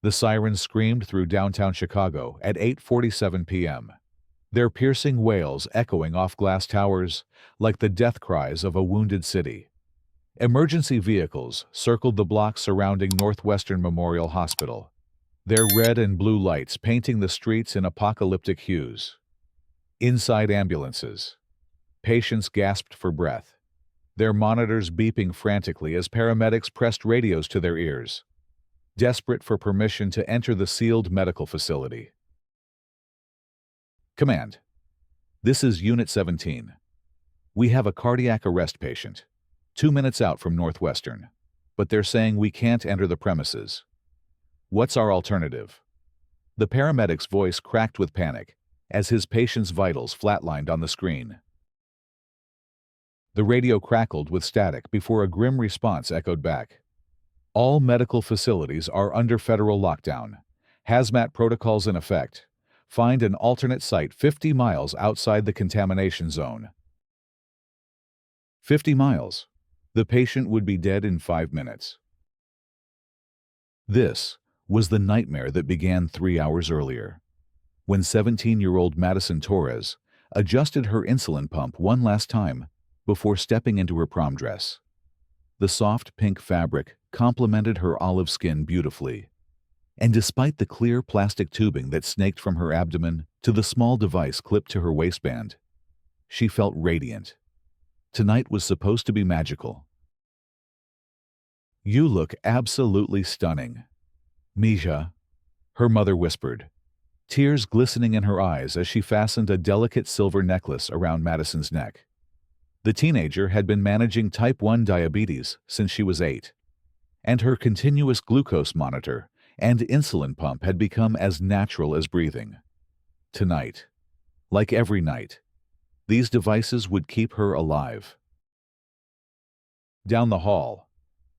The sirens screamed through downtown Chicago at 8:47 p.m., their piercing wails echoing off glass towers like the death cries of a wounded city. Emergency vehicles circled the block surrounding Northwestern Memorial Hospital, their red and blue lights painting the streets in apocalyptic hues. Inside ambulances, patients gasped for breath, their monitors beeping frantically as paramedics pressed radios to their ears, desperate for permission to enter the sealed medical facility. Command. This is Unit 17. We have a cardiac arrest patient, 2 minutes out from Northwestern, but they're saying we can't enter the premises. What's our alternative? The paramedic's voice cracked with panic as his patient's vitals flatlined on the screen. The radio crackled with static before a grim response echoed back. All medical facilities are under federal lockdown. Hazmat protocols in effect. Find an alternate site 50 miles outside the contamination zone. 50 miles. The patient would be dead in 5 minutes. This was the nightmare that began 3 hours earlier, when 17-year-old Madison Torres adjusted her insulin pump one last time before stepping into her prom dress. The soft pink fabric complemented her olive skin beautifully, and despite the clear plastic tubing that snaked from her abdomen to the small device clipped to her waistband, she felt radiant. Tonight was supposed to be magical. "You look absolutely stunning, Misha," her mother whispered, tears glistening in her eyes as she fastened a delicate silver necklace around Madison's neck. The teenager had been managing type 1 diabetes since she was 8, and her continuous glucose monitor and insulin pump had become as natural as breathing. Tonight, like every night, these devices would keep her alive. Down the hall,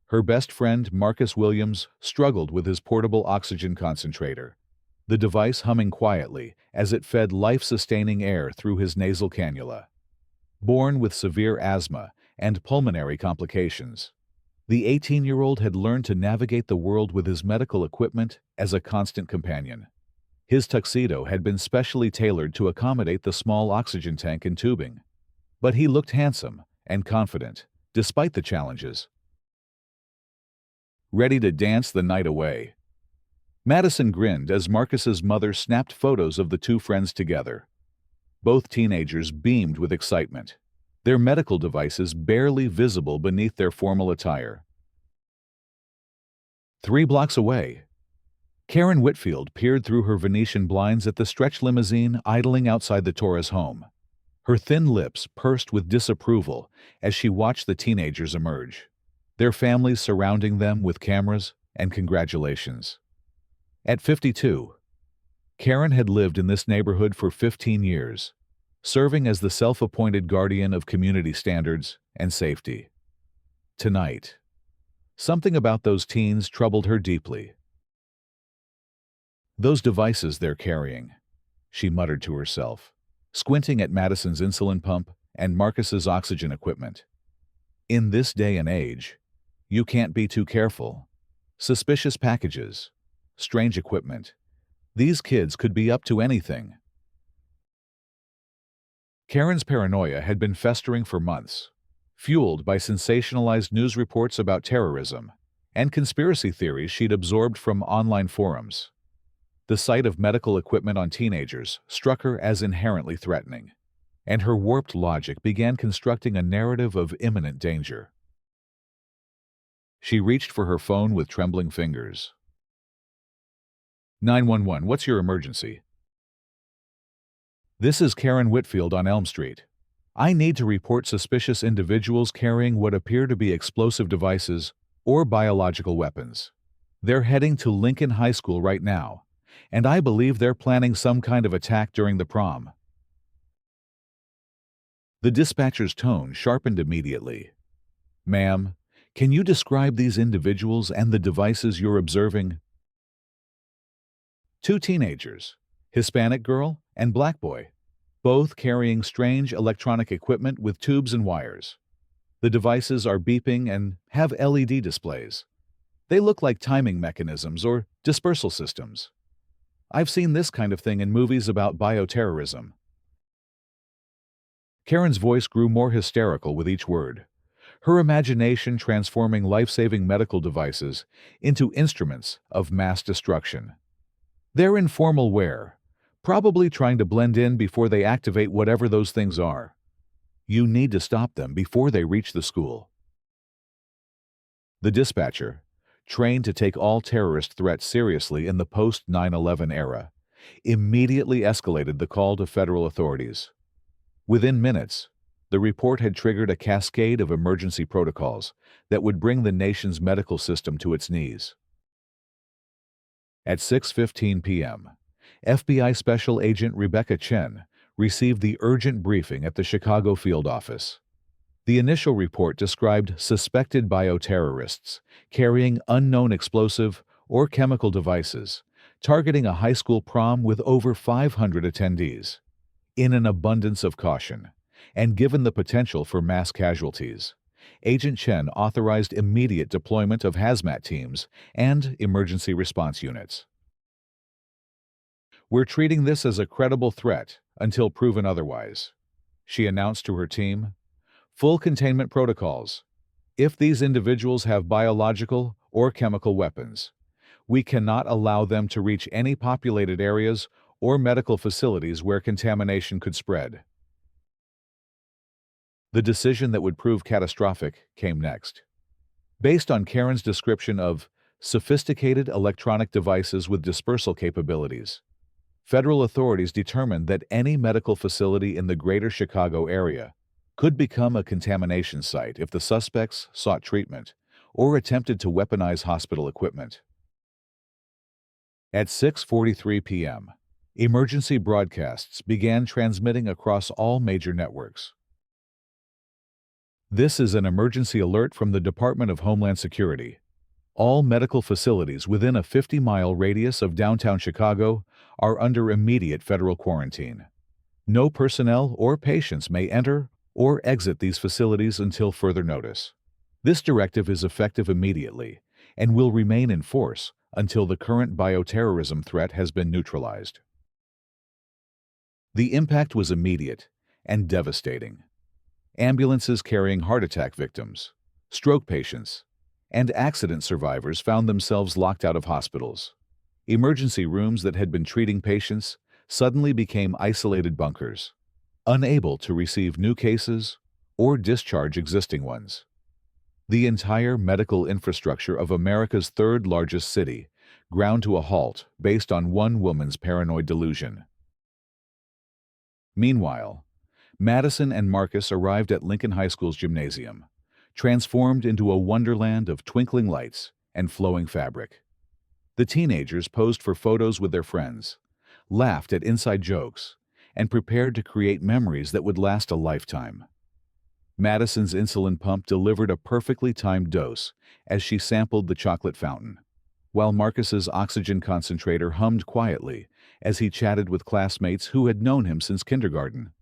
her best friend Marcus Williams struggled with his portable oxygen concentrator, the device humming quietly as it fed life-sustaining air through his nasal cannula. Born with severe asthma and pulmonary complications, the 18-year-old had learned to navigate the world with his medical equipment as a constant companion. His tuxedo had been specially tailored to accommodate the small oxygen tank and tubing, but he looked handsome and confident, despite the challenges. Ready to dance the night away. Madison grinned as Marcus's mother snapped photos of the two friends together. Both teenagers beamed with excitement, their medical devices barely visible beneath their formal attire. 3 blocks away, Karen Whitfield peered through her Venetian blinds at the stretch limousine idling outside the Torres home. Her thin lips pursed with disapproval as she watched the teenagers emerge, their families surrounding them with cameras and congratulations. At 52, Karen had lived in this neighborhood for 15 years, serving as the self-appointed guardian of community standards and safety. Tonight, something about those teens troubled her deeply. "Those devices they're carrying," she muttered to herself, squinting at Madison's insulin pump and Marcus's oxygen equipment. "In this day and age, you can't be too careful. Suspicious packages, strange equipment. These kids could be up to anything." Karen's paranoia had been festering for months, fueled by sensationalized news reports about terrorism and conspiracy theories she'd absorbed from online forums. The sight of medical equipment on teenagers struck her as inherently threatening, and her warped logic began constructing a narrative of imminent danger. She reached for her phone with trembling fingers. 911, what's your emergency? This is Karen Whitfield on Elm Street. I need to report suspicious individuals carrying what appear to be explosive devices or biological weapons. They're heading to Lincoln High School right now, and I believe they're planning some kind of attack during the prom. The dispatcher's tone sharpened immediately. "Ma'am, can you describe these individuals and the devices you're observing?" 2 teenagers, Hispanic girl and black boy, both carrying strange electronic equipment with tubes and wires. The devices are beeping and have LED displays. They look like timing mechanisms or dispersal systems. I've seen this kind of thing in movies about bioterrorism. Karen's voice grew more hysterical with each word, her imagination transforming life-saving medical devices into instruments of mass destruction. They're in formal wear, probably trying to blend in before they activate whatever those things are. You need to stop them before they reach the school. The dispatcher, trained to take all terrorist threats seriously in the post-9/11 era, immediately escalated the call to federal authorities. Within minutes, the report had triggered a cascade of emergency protocols that would bring the nation's medical system to its knees. At 6:15 p.m., FBI Special Agent Rebecca Chen received the urgent briefing at the Chicago field office. The initial report described suspected bioterrorists carrying unknown explosive or chemical devices, targeting a high school prom with over 500 attendees. In an abundance of caution, and given the potential for mass casualties, Agent Chen authorized immediate deployment of hazmat teams and emergency response units. "We're treating this as a credible threat until proven otherwise," she announced to her team. "Full containment protocols. If these individuals have biological or chemical weapons, we cannot allow them to reach any populated areas or medical facilities where contamination could spread." The decision that would prove catastrophic came next. Based on Karen's description of sophisticated electronic devices with dispersal capabilities, federal authorities determined that any medical facility in the greater Chicago area could become a contamination site if the suspects sought treatment or attempted to weaponize hospital equipment. At 6:43 p.m., emergency broadcasts began transmitting across all major networks. "This is an emergency alert from the Department of Homeland Security. All medical facilities within a 50-mile radius of downtown Chicago are under immediate federal quarantine. No personnel or patients may enter or exit these facilities until further notice. This directive is effective immediately and will remain in force until the current bioterrorism threat has been neutralized." The impact was immediate and devastating. Ambulances carrying heart attack victims, stroke patients, and accident survivors found themselves locked out of hospitals. Emergency rooms that had been treating patients suddenly became isolated bunkers, unable to receive new cases or discharge existing ones. The entire medical infrastructure of America's third-largest city ground to a halt based on one woman's paranoid delusion. Meanwhile, Madison and Marcus arrived at Lincoln High School's gymnasium, transformed into a wonderland of twinkling lights and flowing fabric. The teenagers posed for photos with their friends, laughed at inside jokes, and prepared to create memories that would last a lifetime. Madison's insulin pump delivered a perfectly timed dose as she sampled the chocolate fountain, while Marcus's oxygen concentrator hummed quietly as he chatted with classmates who had known him since kindergarten.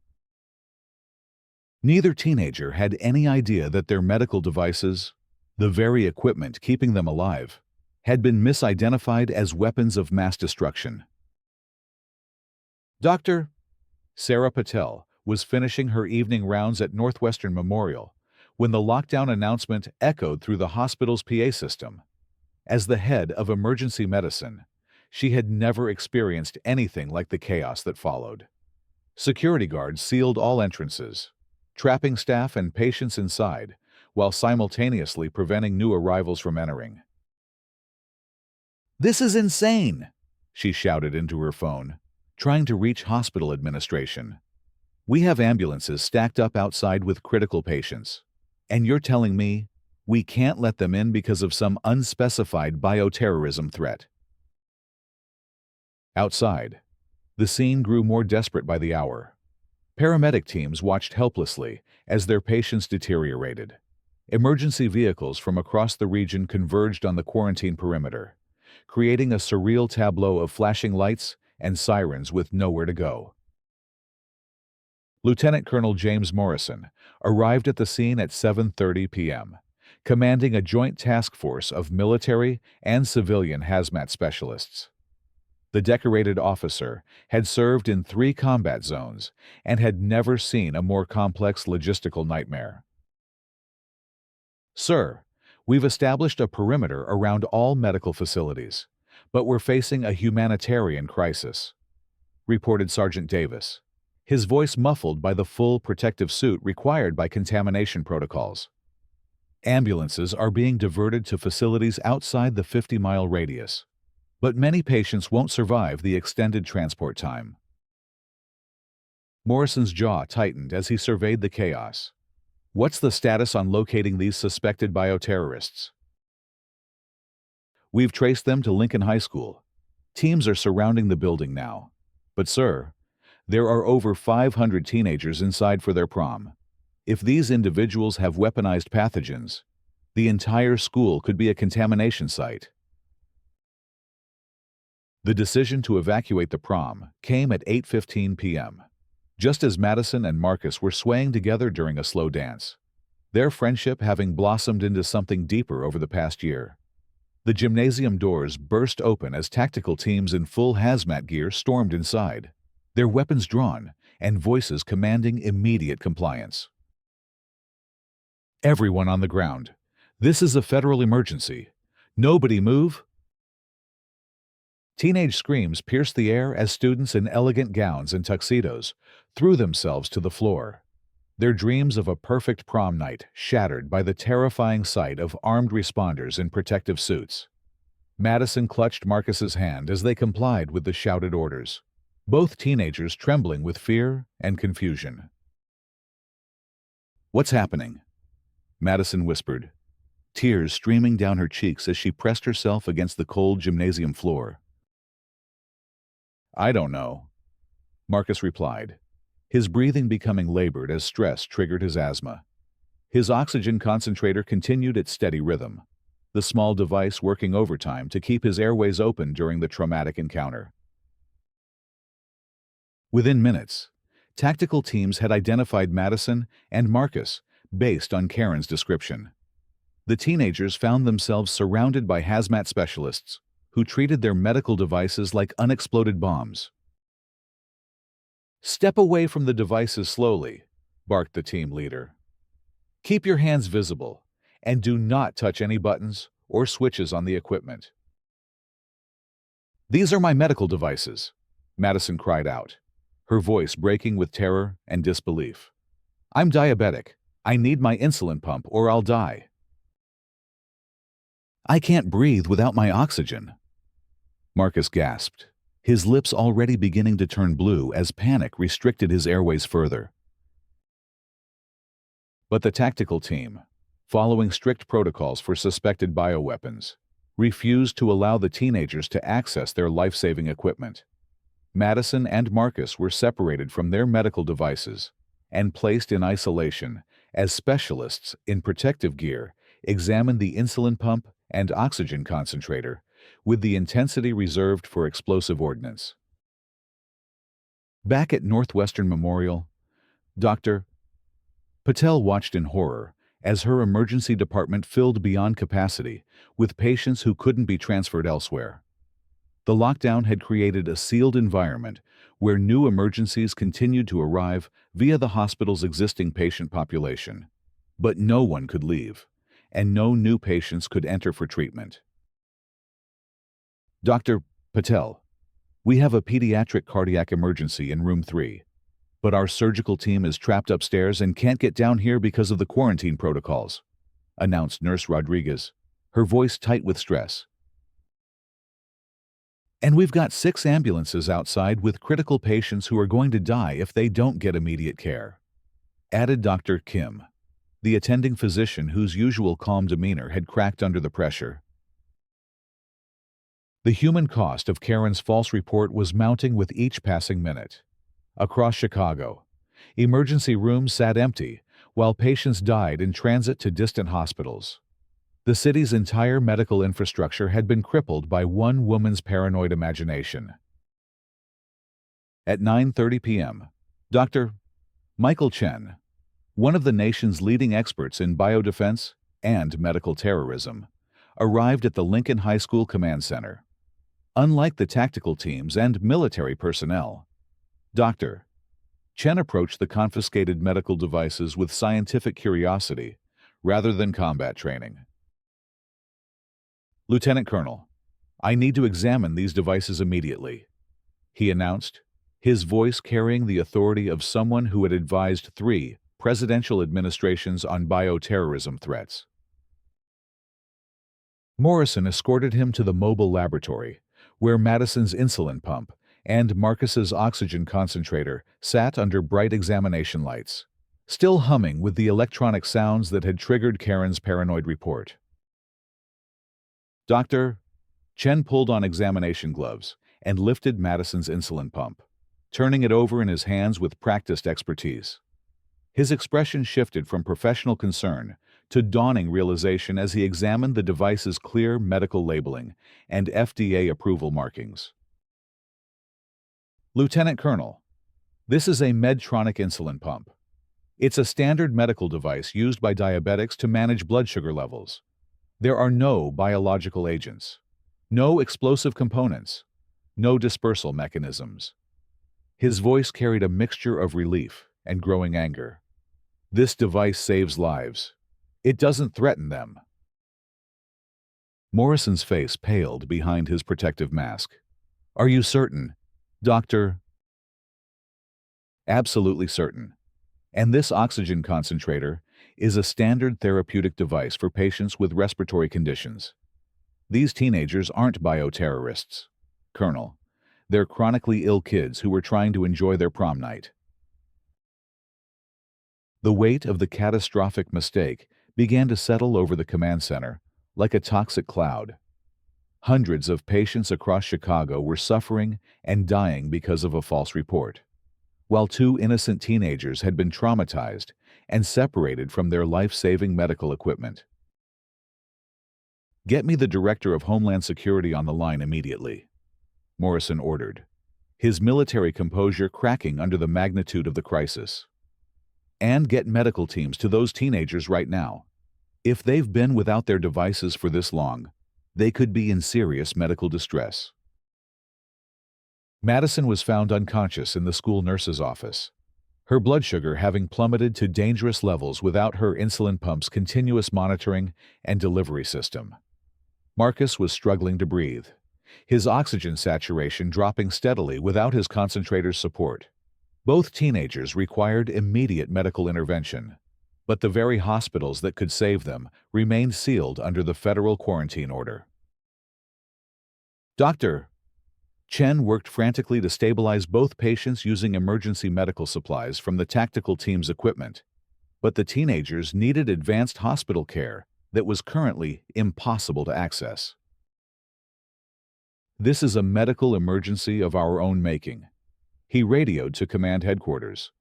Neither teenager had any idea that their medical devices, the very equipment keeping them alive, had been misidentified as weapons of mass destruction. Dr. Sarah Patel was finishing her evening rounds at Northwestern Memorial when the lockdown announcement echoed through the hospital's PA system. As the head of emergency medicine, she had never experienced anything like the chaos that followed. Security guards sealed all entrances, trapping staff and patients inside, while simultaneously preventing new arrivals from entering. "This is insane!" she shouted into her phone, trying to reach hospital administration. "We have ambulances stacked up outside with critical patients, and you're telling me we can't let them in because of some unspecified bioterrorism threat?" Outside, the scene grew more desperate by the hour. Paramedic teams watched helplessly as their patients deteriorated. Emergency vehicles from across the region converged on the quarantine perimeter, creating a surreal tableau of flashing lights and sirens with nowhere to go. Lieutenant Colonel James Morrison arrived at the scene at 7:30 p.m., commanding a joint task force of military and civilian hazmat specialists. The decorated officer had served in 3 combat zones and had never seen a more complex logistical nightmare. "Sir, we've established a perimeter around all medical facilities, but we're facing a humanitarian crisis," reported Sergeant Davis, his voice muffled by the full protective suit required by contamination protocols. Ambulances are being diverted to facilities outside the 50-mile radius, but many patients won't survive the extended transport time. Morrison's jaw tightened as he surveyed the chaos. "What's the status on locating these suspected bioterrorists?" "We've traced them to Lincoln High School. Teams are surrounding the building now. But sir, there are over 500 teenagers inside for their prom. If these individuals have weaponized pathogens, the entire school could be a contamination site." The decision to evacuate the prom came at 8:15 p.m., just as Madison and Marcus were swaying together during a slow dance, their friendship having blossomed into something deeper over the past year. The gymnasium doors burst open as tactical teams in full hazmat gear stormed inside, their weapons drawn and voices commanding immediate compliance. "Everyone on the ground. This is a federal emergency. Nobody move." Teenage screams pierced the air as students in elegant gowns and tuxedos threw themselves to the floor, their dreams of a perfect prom night shattered by the terrifying sight of armed responders in protective suits. Madison clutched Marcus's hand as they complied with the shouted orders, both teenagers trembling with fear and confusion. "What's happening?" Madison whispered, tears streaming down her cheeks as she pressed herself against the cold gymnasium floor. "I don't know," Marcus replied, his breathing becoming labored as stress triggered his asthma. His oxygen concentrator continued its steady rhythm, the small device working overtime to keep his airways open during the traumatic encounter. Within minutes, tactical teams had identified Madison and Marcus based on Karen's description. The teenagers found themselves surrounded by hazmat specialists who treated their medical devices like unexploded bombs. "Step away from the devices slowly," barked the team leader. "Keep your hands visible, and do not touch any buttons or switches on the equipment." "These are my medical devices," Madison cried out, her voice breaking with terror and disbelief. "I'm diabetic. I need my insulin pump or I'll die. I can't breathe without my oxygen." Marcus gasped, his lips already beginning to turn blue as panic restricted his airways further. But the tactical team, following strict protocols for suspected bioweapons, refused to allow the teenagers to access their life-saving equipment. Madison and Marcus were separated from their medical devices and placed in isolation as specialists in protective gear examined the insulin pump and oxygen concentrator with the intensity reserved for explosive ordnance. Back at Northwestern Memorial, Dr. Patel watched in horror as her emergency department filled beyond capacity with patients who couldn't be transferred elsewhere. The lockdown had created a sealed environment where new emergencies continued to arrive via the hospital's existing patient population. But no one could leave, and no new patients could enter for treatment. "Dr. Patel, we have a pediatric cardiac emergency in room 3, but our surgical team is trapped upstairs and can't get down here because of the quarantine protocols," announced Nurse Rodriguez, her voice tight with stress. "And we've got 6 ambulances outside with critical patients who are going to die if they don't get immediate care," added Dr. Kim, the attending physician whose usual calm demeanor had cracked under the pressure. The human cost of Karen's false report was mounting with each passing minute. Across Chicago, emergency rooms sat empty while patients died in transit to distant hospitals. The city's entire medical infrastructure had been crippled by one woman's paranoid imagination. At 9:30 p.m., Dr. Michael Chen, one of the nation's leading experts in biodefense and medical terrorism, arrived at the Lincoln High School Command Center. Unlike the tactical teams and military personnel, Dr. Chen approached the confiscated medical devices with scientific curiosity rather than combat training. "Lieutenant Colonel, I need to examine these devices immediately," he announced, his voice carrying the authority of someone who had advised 3 presidential administrations on bioterrorism threats. Morrison escorted him to the mobile laboratory, where Madison's insulin pump and Marcus's oxygen concentrator sat under bright examination lights, still humming with the electronic sounds that had triggered Karen's paranoid report. Dr. Chen pulled on examination gloves and lifted Madison's insulin pump, turning it over in his hands with practiced expertise. His expression shifted from professional concern to dawning realization as he examined the device's clear medical labeling and FDA approval markings. "Lieutenant Colonel, this is a Medtronic insulin pump. It's a standard medical device used by diabetics to manage blood sugar levels. There are no biological agents, no explosive components, no dispersal mechanisms." His voice carried a mixture of relief and growing anger. "This device saves lives. It doesn't threaten them." Morrison's face paled behind his protective mask. "Are you certain, Doctor?" "Absolutely certain. And this oxygen concentrator is a standard therapeutic device for patients with respiratory conditions. These teenagers aren't bioterrorists, Colonel. They're chronically ill kids who were trying to enjoy their prom night." The weight of the catastrophic mistake began to settle over the command center like a toxic cloud. Hundreds of patients across Chicago were suffering and dying because of a false report, while 2 innocent teenagers had been traumatized and separated from their life-saving medical equipment. "Get me the Director of Homeland Security on the line immediately," Morrison ordered, his military composure cracking under the magnitude of the crisis. "And get medical teams to those teenagers right now. If they've been without their devices for this long, they could be in serious medical distress." Madison was found unconscious in the school nurse's office, her blood sugar having plummeted to dangerous levels without her insulin pump's continuous monitoring and delivery system. Marcus was struggling to breathe, his oxygen saturation dropping steadily without his concentrator's support. Both teenagers required immediate medical intervention, but the very hospitals that could save them remained sealed under the federal quarantine order. Dr. Chen worked frantically to stabilize both patients using emergency medical supplies from the tactical team's equipment, but the teenagers needed advanced hospital care that was currently impossible to access. "This is a medical emergency of our own making," he radioed to command headquarters.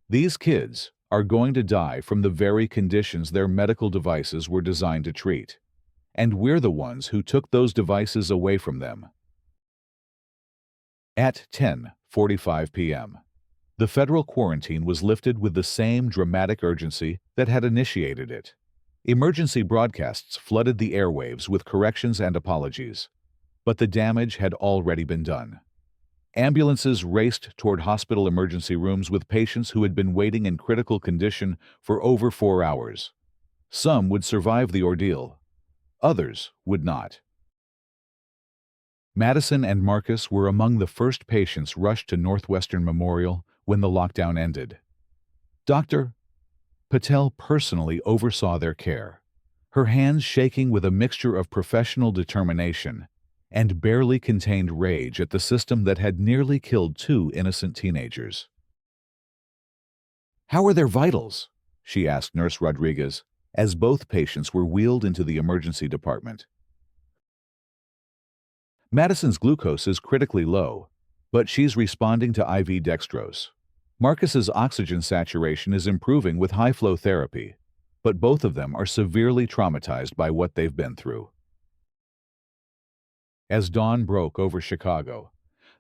"These kids are going to die from the very conditions their medical devices were designed to treat, and we're the ones who took those devices away from them." At 10:45 p.m., the federal quarantine was lifted with the same dramatic urgency that had initiated it. Emergency broadcasts flooded the airwaves with corrections and apologies, but the damage had already been done. Ambulances raced toward hospital emergency rooms with patients who had been waiting in critical condition for over 4 hours. Some would survive the ordeal, others would not. Madison and Marcus were among the first patients rushed to Northwestern Memorial when the lockdown ended. Dr. Patel personally oversaw their care, her hands shaking with a mixture of professional determination and barely contained rage at the system that had nearly killed 2 innocent teenagers. "How are their vitals?" she asked Nurse Rodriguez, as both patients were wheeled into the emergency department. "Madison's glucose is critically low, but she's responding to IV dextrose. Marcus's oxygen saturation is improving with high-flow therapy, but both of them are severely traumatized by what they've been through." As dawn broke over Chicago,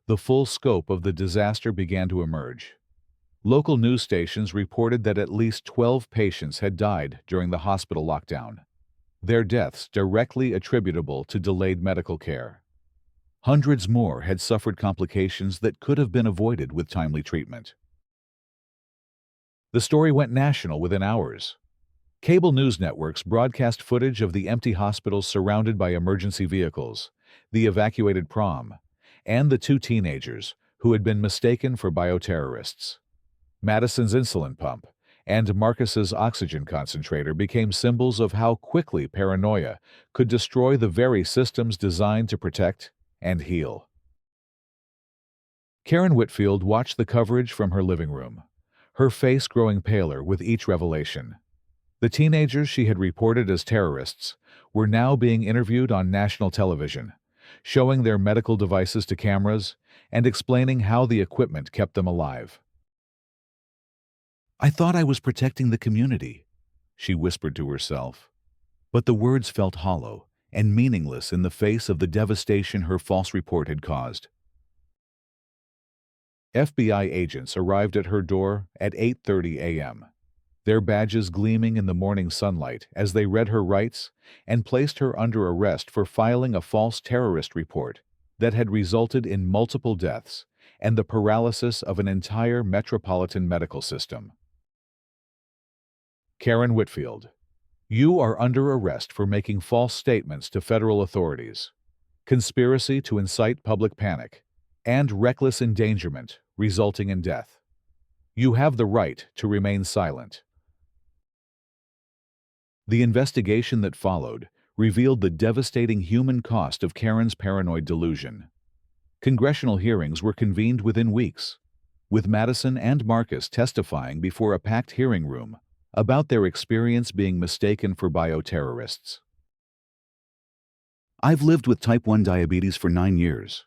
the full scope of the disaster began to emerge. Local news stations reported that at least 12 patients had died during the hospital lockdown, their deaths directly attributable to delayed medical care. Hundreds more had suffered complications that could have been avoided with timely treatment. The story went national within hours. Cable news networks broadcast footage of the empty hospitals surrounded by emergency vehicles, the evacuated Prom, and the two teenagers who had been mistaken for bioterrorists. Madison's insulin pump and Marcus's oxygen concentrator became symbols of how quickly paranoia could destroy the very systems designed to protect and heal. Karen Whitfield watched the coverage from her living room, her face growing paler with each revelation. The teenagers she had reported as terrorists were now being interviewed on national television, showing their medical devices to cameras and explaining how the equipment kept them alive. "I thought I was protecting the community," she whispered to herself. But the words felt hollow and meaningless in the face of the devastation her false report had caused. FBI agents arrived at her door at 8:30 a.m., their badges gleaming in the morning sunlight as they read her rights and placed her under arrest for filing a false terrorist report that had resulted in multiple deaths and the paralysis of an entire metropolitan medical system. Karen Whitfield, you are under arrest for making false statements to federal authorities, conspiracy to incite public panic, and reckless endangerment resulting in death. You have the right to remain silent. The investigation that followed revealed the devastating human cost of Karen's paranoid delusion. Congressional hearings were convened within weeks, with Madison and Marcus testifying before a packed hearing room about their experience being mistaken for bioterrorists. "I've lived with type 1 diabetes for 9 years,"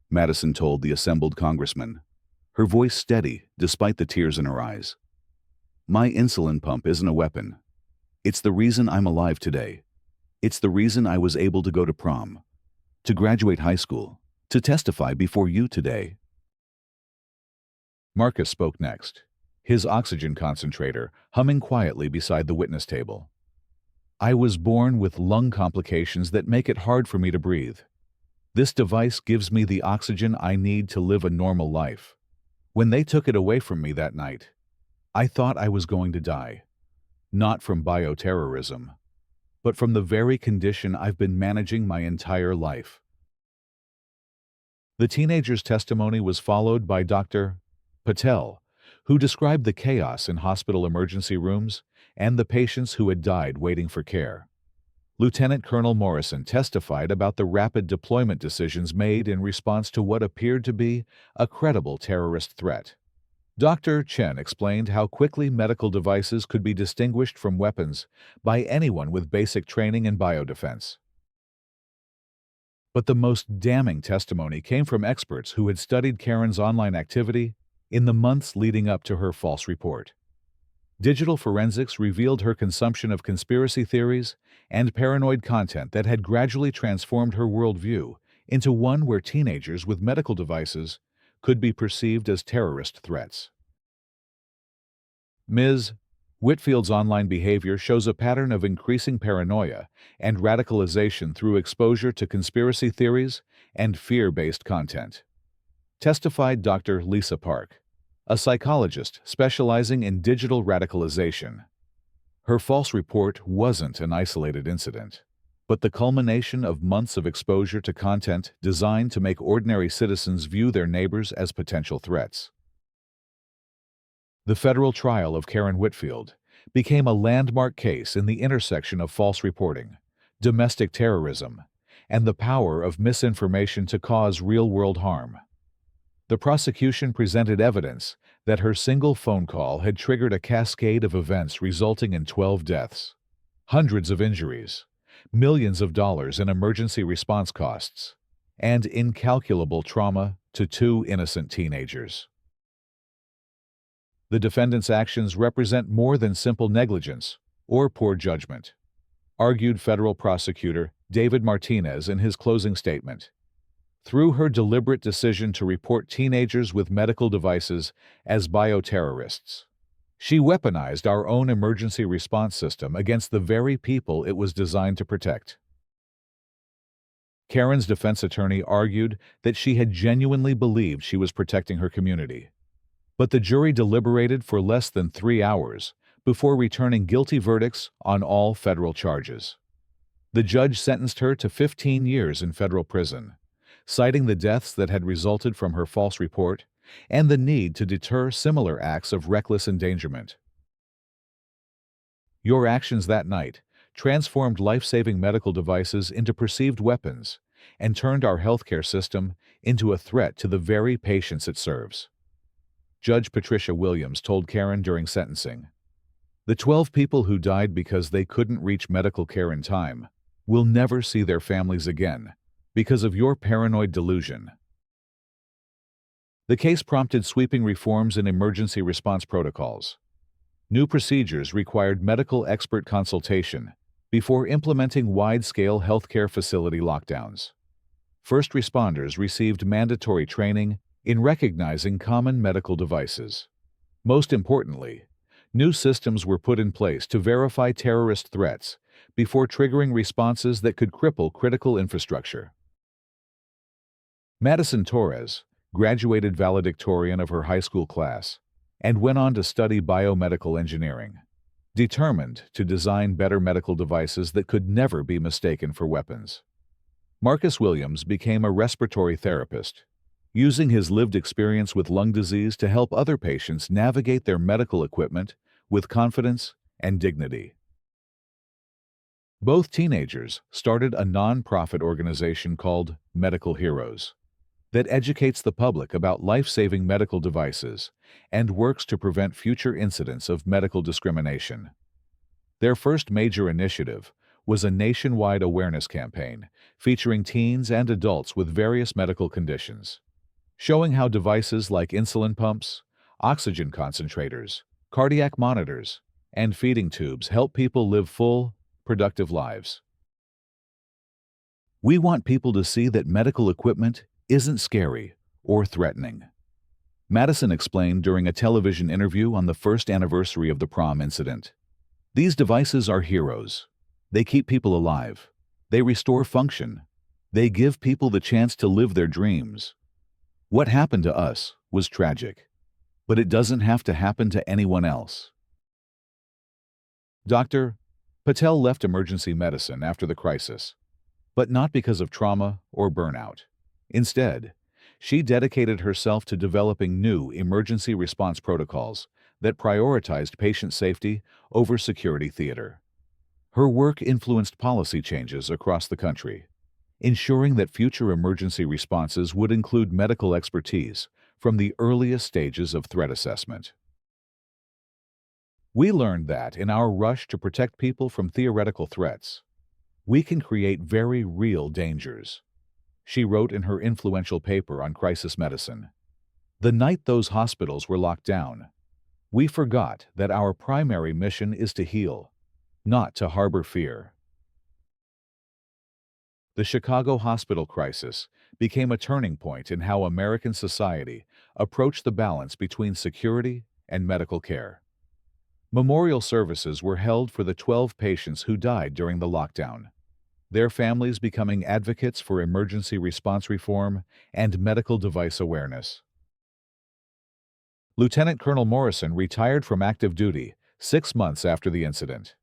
Madison told the assembled congressman, her voice steady despite the tears in her eyes. "My insulin pump isn't a weapon. It's the reason I'm alive today. It's the reason I was able to go to prom, to graduate high school, to testify before you today." Marcus spoke next, his oxygen concentrator humming quietly beside the witness table. "I was born with lung complications that make it hard for me to breathe. This device gives me the oxygen I need to live a normal life. When they took it away from me that night, I thought I was going to die. Not from bioterrorism, but from the very condition I've been managing my entire life." The teenager's testimony was followed by Dr. Patel, who described the chaos in hospital emergency rooms and the patients who had died waiting for care. Lieutenant Colonel Morrison testified about the rapid deployment decisions made in response to what appeared to be a credible terrorist threat. Dr. Chen explained how quickly medical devices could be distinguished from weapons by anyone with basic training in biodefense. But the most damning testimony came from experts who had studied Karen's online activity in the months leading up to her false report. Digital forensics revealed her consumption of conspiracy theories and paranoid content that had gradually transformed her worldview into one where teenagers with medical devices could be perceived as terrorist threats. Ms. Whitfield's online behavior shows a pattern of increasing paranoia and radicalization through exposure to conspiracy theories and fear-based content, testified Dr. Lisa Park, a psychologist specializing in digital radicalization. Her false report wasn't an isolated incident, but the culmination of months of exposure to content designed to make ordinary citizens view their neighbors as potential threats. The federal trial of Karen Whitfield became a landmark case in the intersection of false reporting, domestic terrorism, and the power of misinformation to cause real-world harm. The prosecution presented evidence that her single phone call had triggered a cascade of events resulting in 12 deaths, hundreds of injuries, millions of dollars in emergency response costs, and incalculable trauma to 2 innocent teenagers. The defendant's actions represent more than simple negligence or poor judgment, argued federal prosecutor David Martinez in his closing statement. Through her deliberate decision to report teenagers with medical devices as bioterrorists, She weaponized our own emergency response system against the very people it was designed to protect. Karen's defense attorney argued that she had genuinely believed she was protecting her community. But the jury deliberated for less than 3 hours before returning guilty verdicts on all federal charges. The judge sentenced her to 15 years in federal prison, citing the deaths that had resulted from her false report and the need to deter similar acts of reckless endangerment. Your actions that night transformed life-saving medical devices into perceived weapons and turned our healthcare system into a threat to the very patients it serves. Judge Patricia Williams told Karen during sentencing, "The 12 people who died because they couldn't reach medical care in time will never see their families again because of your paranoid delusion." The case prompted sweeping reforms in emergency response protocols. New procedures required medical expert consultation before implementing wide-scale healthcare facility lockdowns. First responders received mandatory training in recognizing common medical devices. Most importantly, new systems were put in place to verify terrorist threats before triggering responses that could cripple critical infrastructure. Madison Torres graduated valedictorian of her high school class and went on to study biomedical engineering, determined to design better medical devices that could never be mistaken for weapons. Marcus Williams became a respiratory therapist, using his lived experience with lung disease to help other patients navigate their medical equipment with confidence and dignity. Both teenagers started a non-profit organization called Medical Heroes that educates the public about life-saving medical devices and works to prevent future incidents of medical discrimination. Their first major initiative was a nationwide awareness campaign featuring teens and adults with various medical conditions, showing how devices like insulin pumps, oxygen concentrators, cardiac monitors, and feeding tubes help people live full, productive lives. We want people to see that medical equipment isn't scary or threatening. Madison explained during a television interview on the first anniversary of the Prom incident. These devices are heroes. They keep people alive. They restore function. They give people the chance to live their dreams. What happened to us was tragic, but it doesn't have to happen to anyone else. Dr. Patel left emergency medicine after the crisis, but not because of trauma or burnout. Instead, she dedicated herself to developing new emergency response protocols that prioritized patient safety over security theater. Her work influenced policy changes across the country, ensuring that future emergency responses would include medical expertise from the earliest stages of threat assessment. We learned that in our rush to protect people from theoretical threats, we can create very real dangers. She wrote in her influential paper on crisis medicine, "The night those hospitals were locked down, we forgot that our primary mission is to heal, not to harbor fear." The Chicago hospital crisis became a turning point in how American society approached the balance between security and medical care. Memorial services were held for the 12 patients who died during the lockdown, their families becoming advocates for emergency response reform and medical device awareness. Lieutenant Colonel Morrison retired from active duty 6 months after the incident,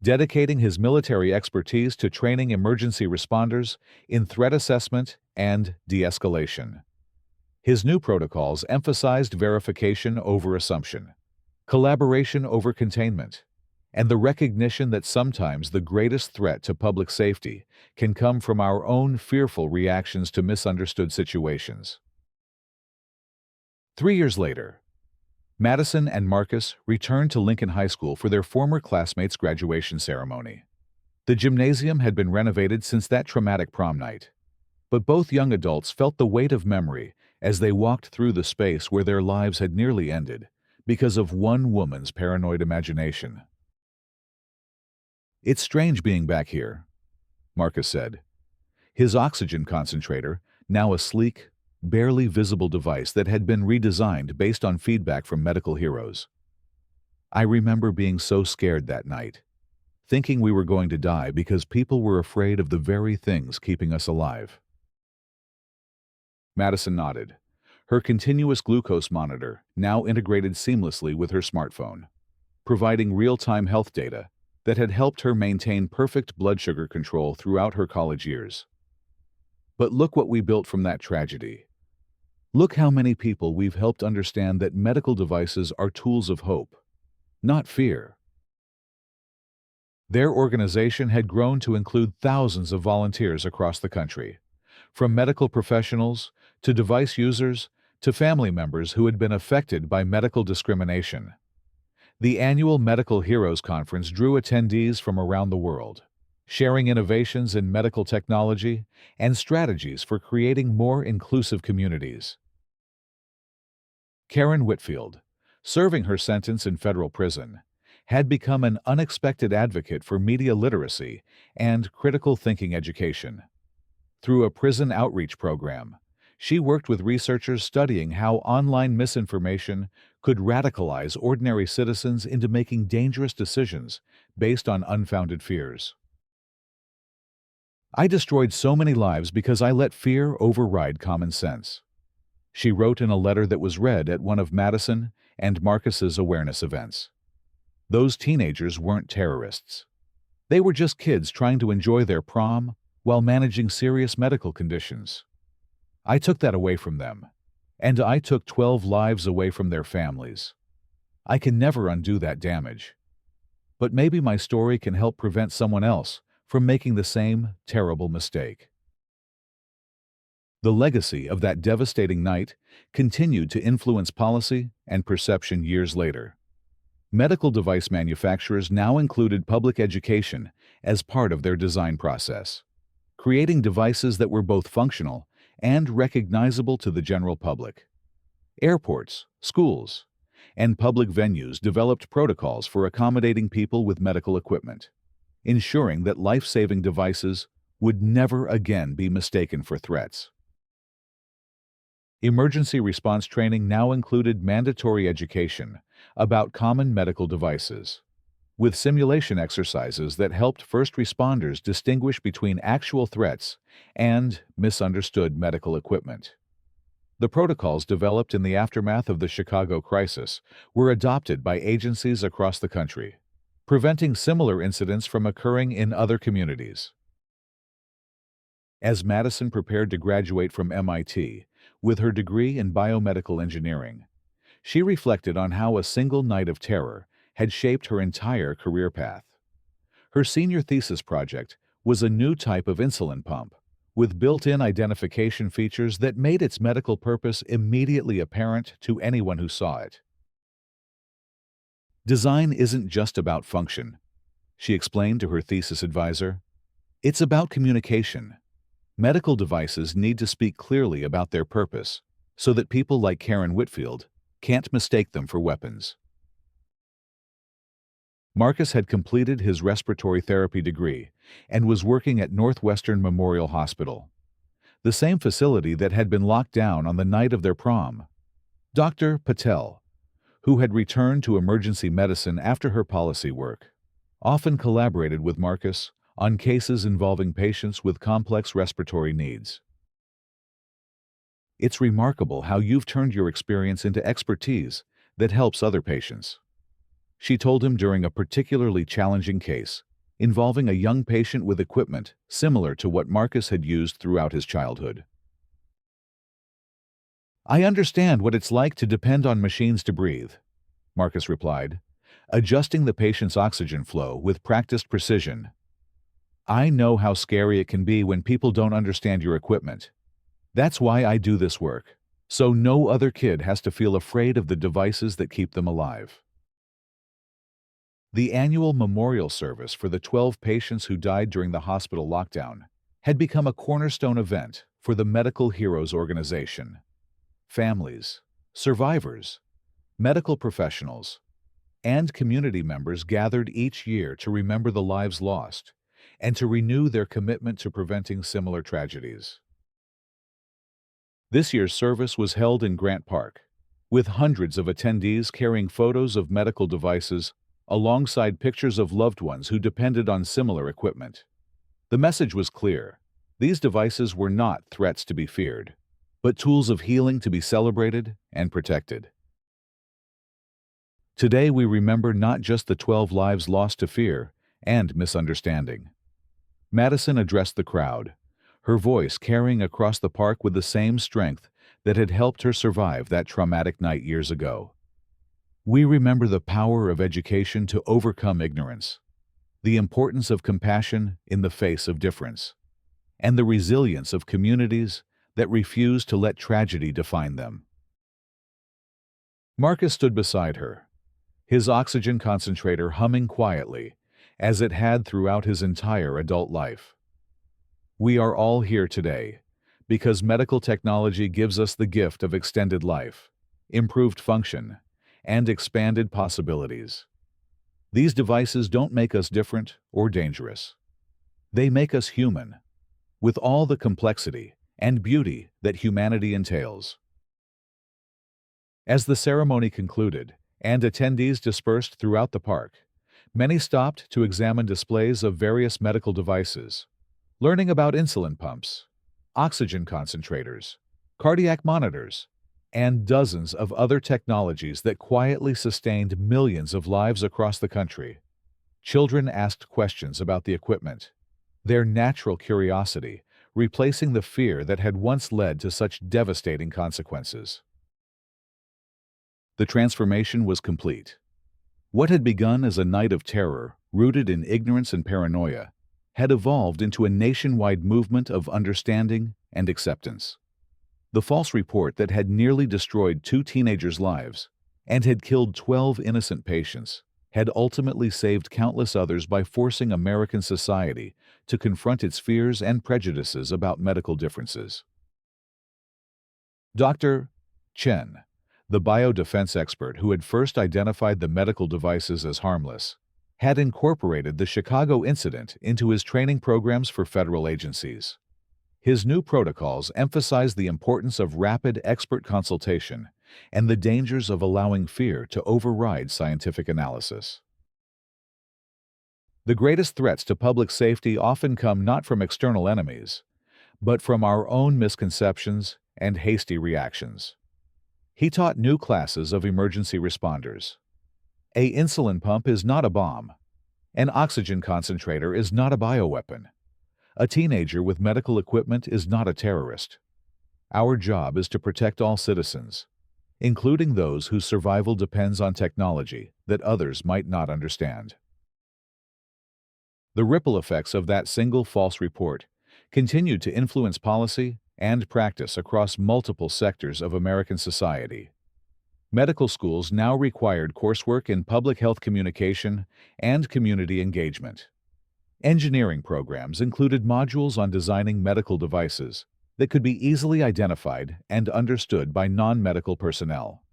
dedicating his military expertise to training emergency responders in threat assessment and de-escalation. His new protocols emphasized verification over assumption, collaboration over containment, and the recognition that sometimes the greatest threat to public safety can come from our own fearful reactions to misunderstood situations. 3 years later, Madison and Marcus returned to Lincoln High School for their former classmates' graduation ceremony. The gymnasium had been renovated since that traumatic prom night, but both young adults felt the weight of memory as they walked through the space where their lives had nearly ended because of one woman's paranoid imagination. "It's strange being back here," Marcus said. His oxygen concentrator, now a sleek, barely visible device that had been redesigned based on feedback from medical heroes. I remember being so scared that night, thinking we were going to die because people were afraid of the very things keeping us alive. Madison nodded. Her continuous glucose monitor now integrated seamlessly with her smartphone, providing real-time health data that had helped her maintain perfect blood sugar control throughout her college years. But look what we built from that tragedy. Look how many people we've helped understand that medical devices are tools of hope, not fear. Their organization had grown to include thousands of volunteers across the country, from medical professionals to device users to family members who had been affected by medical discrimination. The annual Medical Heroes Conference drew attendees from around the world, sharing innovations in medical technology and strategies for creating more inclusive communities. Karen Whitfield, serving her sentence in federal prison, had become an unexpected advocate for media literacy and critical thinking education. Through a prison outreach program, she worked with researchers studying how online misinformation could radicalize ordinary citizens into making dangerous decisions based on unfounded fears. "I destroyed so many lives because I let fear override common sense," she wrote in a letter that was read at one of Madison and Marcus's awareness events. Those teenagers weren't terrorists. They were just kids trying to enjoy their prom while managing serious medical conditions. I took that away from them, and I took 12 lives away from their families. I can never undo that damage. But maybe my story can help prevent someone else from making the same terrible mistake. The legacy of that devastating night continued to influence policy and perception years later. Medical device manufacturers now included public education as part of their design process, creating devices that were both functional and recognizable to the general public. Airports, schools, and public venues developed protocols for accommodating people with medical equipment, ensuring that life-saving devices would never again be mistaken for threats. Emergency response training now included mandatory education about common medical devices, with simulation exercises that helped first responders distinguish between actual threats and misunderstood medical equipment. The protocols developed in the aftermath of the Chicago crisis were adopted by agencies across the country, preventing similar incidents from occurring in other communities. As Madison prepared to graduate from MIT with her degree in biomedical engineering, she reflected on how a single night of terror had shaped her entire career path. Her senior thesis project was a new type of insulin pump, with built-in identification features that made its medical purpose immediately apparent to anyone who saw it. "Design isn't just about function," she explained to her thesis advisor. "It's about communication. Medical devices need to speak clearly about their purpose so that people like Karen Whitfield can't mistake them for weapons." Marcus had completed his respiratory therapy degree and was working at Northwestern Memorial Hospital, the same facility that had been locked down on the night of their prom. Dr. Patel, who had returned to emergency medicine after her policy work, often collaborated with Marcus on cases involving patients with complex respiratory needs. "It's remarkable how you've turned your experience into expertise that helps other patients," she told him during a particularly challenging case involving a young patient with equipment similar to what Marcus had used throughout his childhood. "I understand what it's like to depend on machines to breathe," Marcus replied, adjusting the patient's oxygen flow with practiced precision. "I know how scary it can be when people don't understand your equipment. That's why I do this work, so no other kid has to feel afraid of the devices that keep them alive." The annual memorial service for the 12 patients who died during the hospital lockdown had become a cornerstone event for the Medical Heroes organization. Families, survivors, medical professionals, and community members gathered each year to remember the lives lost and to renew their commitment to preventing similar tragedies. This year's service was held in Grant Park, with hundreds of attendees carrying photos of medical devices alongside pictures of loved ones who depended on similar equipment. The message was clear. These devices were not threats to be feared, but tools of healing to be celebrated and protected. Today we remember not just the 12 lives lost to fear and misunderstanding. Madison addressed the crowd, her voice carrying across the park with the same strength that had helped her survive that traumatic night years ago. We remember the power of education to overcome ignorance, the importance of compassion in the face of difference, and the resilience of communities that refuse to let tragedy define them. Marcus stood beside her, his oxygen concentrator humming quietly, as it had throughout his entire adult life. We are all here today because medical technology gives us the gift of extended life, improved function, and expanded possibilities. These devices don't make us different or dangerous. They make us human, with all the complexity and beauty that humanity entails. As the ceremony concluded and attendees dispersed throughout the park, many stopped to examine displays of various medical devices, learning about insulin pumps, oxygen concentrators, cardiac monitors, and dozens of other technologies that quietly sustained millions of lives across the country. Children asked questions about the equipment, their natural curiosity replacing the fear that had once led to such devastating consequences. The transformation was complete. What had begun as a night of terror, rooted in ignorance and paranoia, had evolved into a nationwide movement of understanding and acceptance. The false report that had nearly destroyed 2 teenagers' lives and had killed 12 innocent patients had ultimately saved countless others by forcing American society to confront its fears and prejudices about medical differences. Dr. Chen, the biodefense expert who had first identified the medical devices as harmless, had incorporated the Chicago incident into his training programs for federal agencies. His new protocols emphasized the importance of rapid expert consultation and the dangers of allowing fear to override scientific analysis. The greatest threats to public safety often come not from external enemies, but from our own misconceptions and hasty reactions. He taught new classes of emergency responders. An insulin pump is not a bomb. An oxygen concentrator is not a bioweapon. A teenager with medical equipment is not a terrorist. Our job is to protect all citizens, including those whose survival depends on technology that others might not understand. The ripple effects of that single false report continued to influence policy and practice across multiple sectors of American society. Medical schools now required coursework in public health communication and community engagement. Engineering programs included modules on designing medical devices that could be easily identified and understood by non-medical personnel.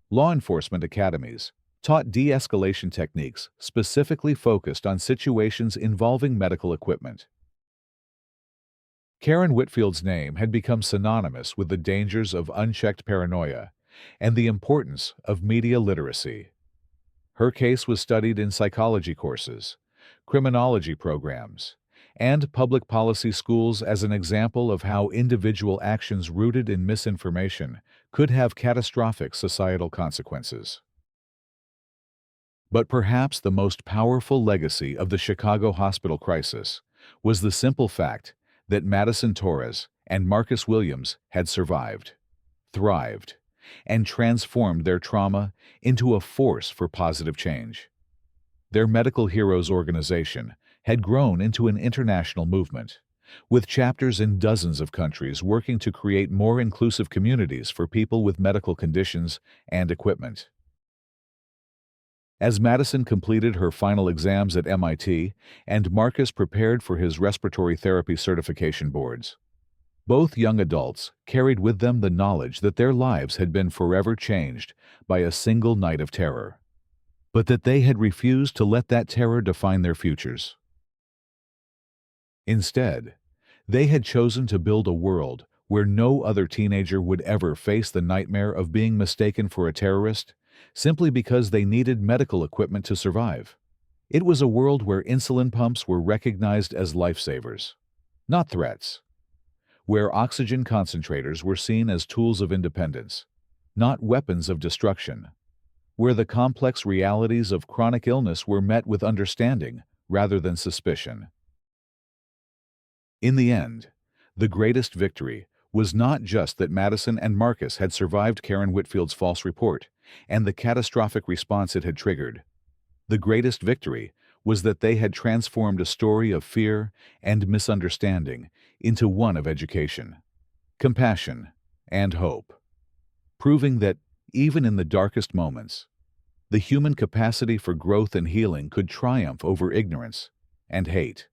Law enforcement academies taught de-escalation techniques specifically focused on situations involving medical equipment. Karen Whitfield's name had become synonymous with the dangers of unchecked paranoia and the importance of media literacy. Her case was studied in psychology courses, criminology programs, and public policy schools as an example of how individual actions rooted in misinformation could have catastrophic societal consequences. But perhaps the most powerful legacy of the Chicago hospital crisis was the simple fact that Madison Torres and Marcus Williams had survived, thrived, and transformed their trauma into a force for positive change. Their Medical Heroes organization had grown into an international movement, with chapters in dozens of countries working to create more inclusive communities for people with medical conditions and equipment. As Madison completed her final exams at MIT and Marcus prepared for his respiratory therapy certification boards, both young adults carried with them the knowledge that their lives had been forever changed by a single night of terror, but that they had refused to let that terror define their futures. Instead, they had chosen to build a world where no other teenager would ever face the nightmare of being mistaken for a terrorist simply because they needed medical equipment to survive. It was a world where insulin pumps were recognized as lifesavers, not threats, where oxygen concentrators were seen as tools of independence, not weapons of destruction, where the complex realities of chronic illness were met with understanding rather than suspicion. In the end, the greatest victory was not just that Madison and Marcus had survived Karen Whitfield's false report and the catastrophic response it had triggered. The greatest victory was that they had transformed a story of fear and misunderstanding into one of education, compassion, and hope, proving that, even in the darkest moments, the human capacity for growth and healing could triumph over ignorance and hate.